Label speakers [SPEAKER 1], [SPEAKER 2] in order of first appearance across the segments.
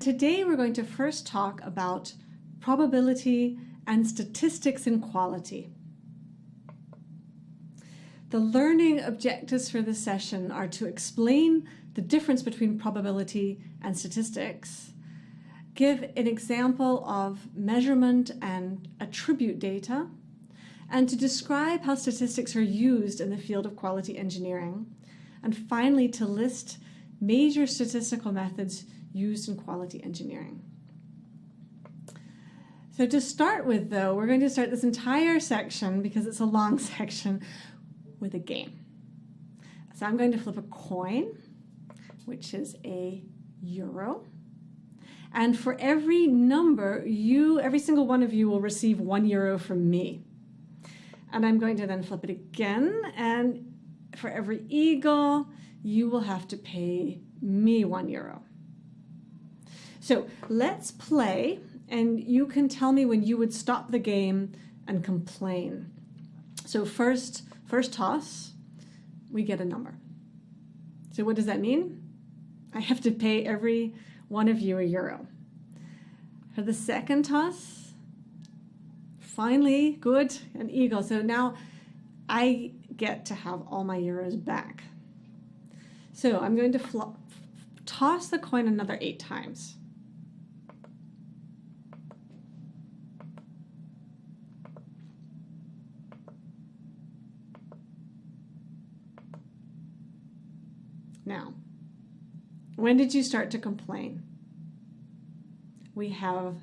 [SPEAKER 1] today we're going to first talk about probability and statistics in quality. The learning objectives for this session are to explain the difference between probability and statistics, give an example of measurement and attribute data, and to describe how statistics are used in the field of quality engineering, and finally to list major statistical methods used in quality engineering. So to start with, though, we're going to start this entire section, because it's a long section, with a game. So I'm going to flip a coin, which is a euro. And for every number, every single one of you will receive €1 from me. And I'm going to then flip it again, and for every eagle, you will have to pay me €1. So let's play, and you can tell me when you would stop the game and complain. So first toss, we get a number. So what does that mean? I have to pay every one of you €1. For the second toss, finally, good, an eagle. So now I get to have all my euros back. So I'm going to toss the coin another 8 times. Now, when did you start to complain? We have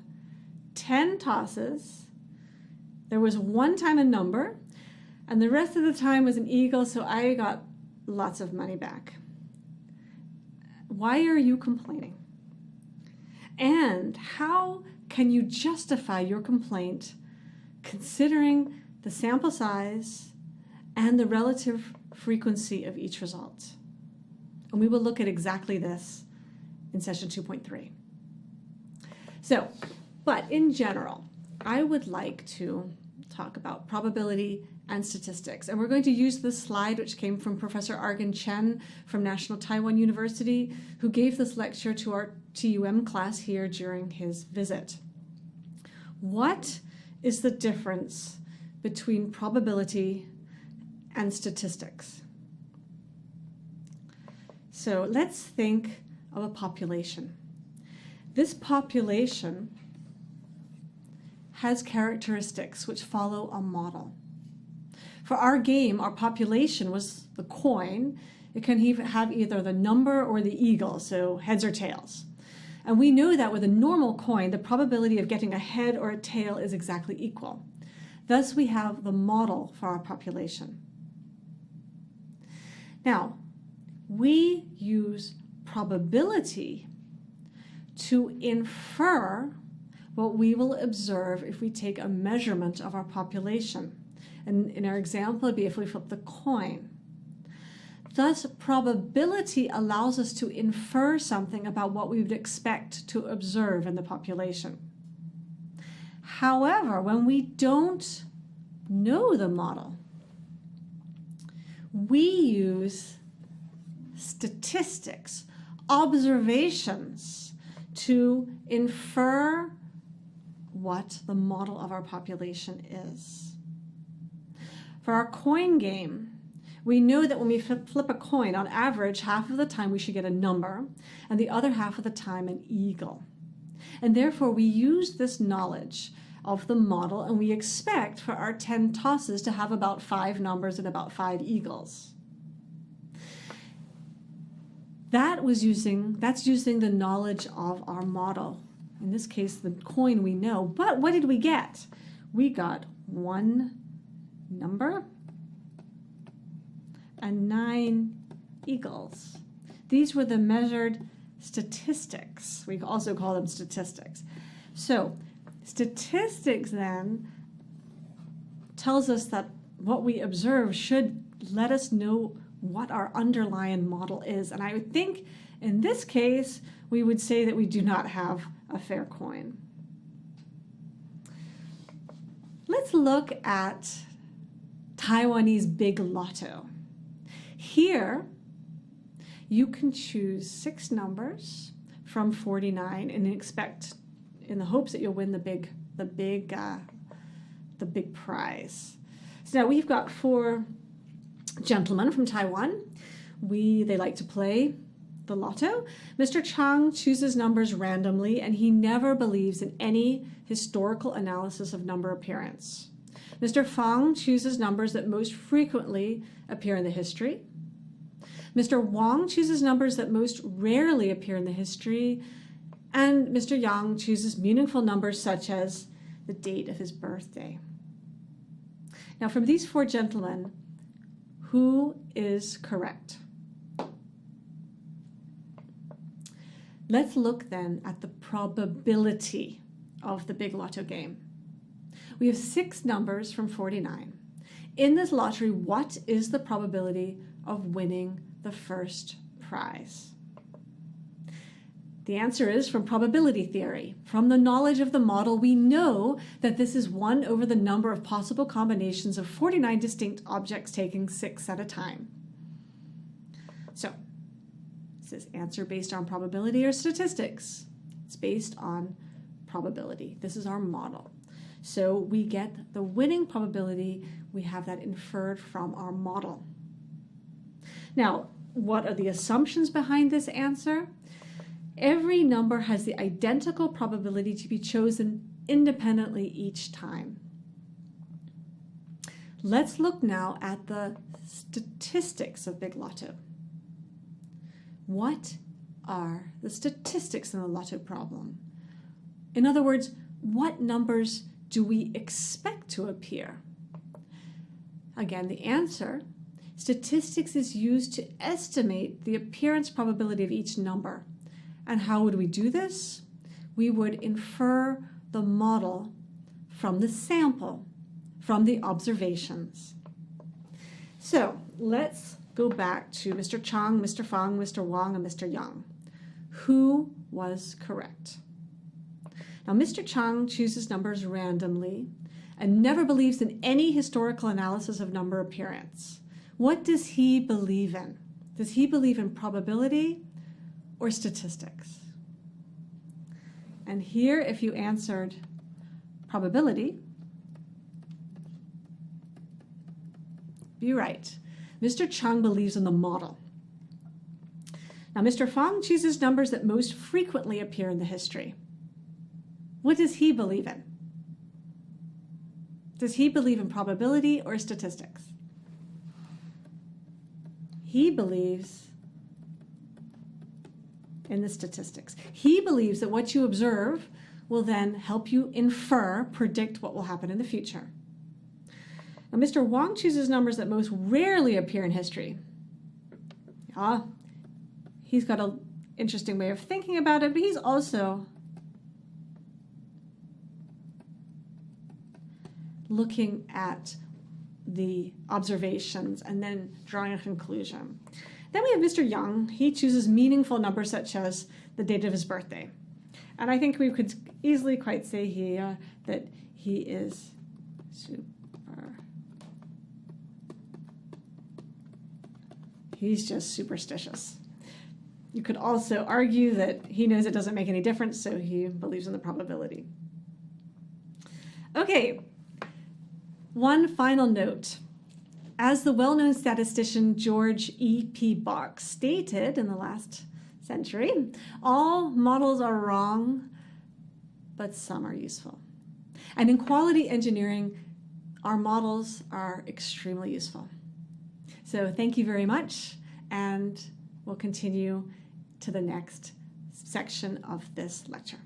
[SPEAKER 1] 10 tosses. There was one time a number, and the rest of the time was an eagle, so I got lots of money back. Why are you complaining? And how can you justify your complaint considering the sample size and the relative frequency of each result? And we will look at exactly this in session 2.3. So, but in general, I would like to talk about probability and statistics. And we're going to use this slide, which came from Professor Argon Chen from National Taiwan University, who gave this lecture to our TUM class here during his visit. What is the difference between probability and statistics? So let's think of a population. This population has characteristics which follow a model. For our game, our population was the coin. It can have either the number or the eagle, so heads or tails. And we know that with a normal coin, the probability of getting a head or a tail is exactly equal. Thus, we have the model for our population. Now, we use probability to infer what we will observe if we take a measurement of our population. And in our example, it'd be if we flip the coin. Thus, probability allows us to infer something about what we would expect to observe in the population. However, when we don't know the model, we use statistics, observations, to infer what the model of our population is. For our coin game, we know that when we flip a coin, on average, half of the time we should get a number, and the other half of the time an eagle. And therefore, we use this knowledge of the model, and we expect for our 10 tosses to have about 5 numbers and about 5 eagles. That's using the knowledge of our model. In this case, the coin we know. But what did we get? We got 1 number and 9 eagles. These were the measured statistics. We also call them statistics. So statistics then tells us that what we observe should let us know what our underlying model is. And I would think in this case, we would say that we do not have a fair coin. Let's look at Taiwanese Big Lotto. Here, you can choose 6 numbers from 49 and expect, in the hopes that you'll win the big prize. So now we've got 4 gentlemen from Taiwan. They like to play the lotto. Mr. Chang chooses numbers randomly, and he never believes in any historical analysis of number appearance. Mr. Fang chooses numbers that most frequently appear in the history. Mr. Wang chooses numbers that most rarely appear in the history. And Mr. Yang chooses meaningful numbers such as the date of his birthday. Now, from these 4 gentlemen, who is correct? Let's look then at the probability of the Big Lotto game. We have 6 numbers from 49. In this lottery, what is the probability of winning the first prize? The answer is from probability theory. From the knowledge of the model, we know that this is 1 over the number of possible combinations of 49 distinct objects taking 6 at a time. So, is this answer based on probability or statistics? It's based on probability. This is our model. So we get the winning probability. We have that inferred from our model. Now, what are the assumptions behind this answer? Every number has the identical probability to be chosen independently each time. Let's look now at the statistics of Big Lotto. What are the statistics in the Lotto problem? In other words, what numbers do we expect to appear? Again, the answer, statistics is used to estimate the appearance probability of each number. And how would we do this? We would infer the model from the sample, from the observations. So let's go back to Mr. Chang, Mr. Fang, Mr. Wang, and Mr. Yang. Who was correct? Now, Mr. Chang chooses numbers randomly and never believes in any historical analysis of number appearance. What does he believe in? Does he believe in probability or statistics? And here, if you answered probability, be right. Mr. Chang believes in the model. Now, Mr. Fang chooses numbers that most frequently appear in the history. What does he believe in? Does he believe in probability or statistics? He believes in the statistics. He believes that what you observe will then help you predict what will happen in the future. Now, Mr. Wang chooses numbers that most rarely appear in history. He's got an interesting way of thinking about it, but he's also looking at the observations and then drawing a conclusion. Then we have Mr. Yang. He chooses meaningful numbers such as the date of his birthday. And I think we could easily quite say here that he is he's just superstitious. You could also argue that he knows it doesn't make any difference, so he believes in the probability. Okay, one final note. As the well-known statistician George E.P. Box stated in the last century, all models are wrong, but some are useful. And in quality engineering, our models are extremely useful. So thank you very much, and we'll continue to the next section of this lecture.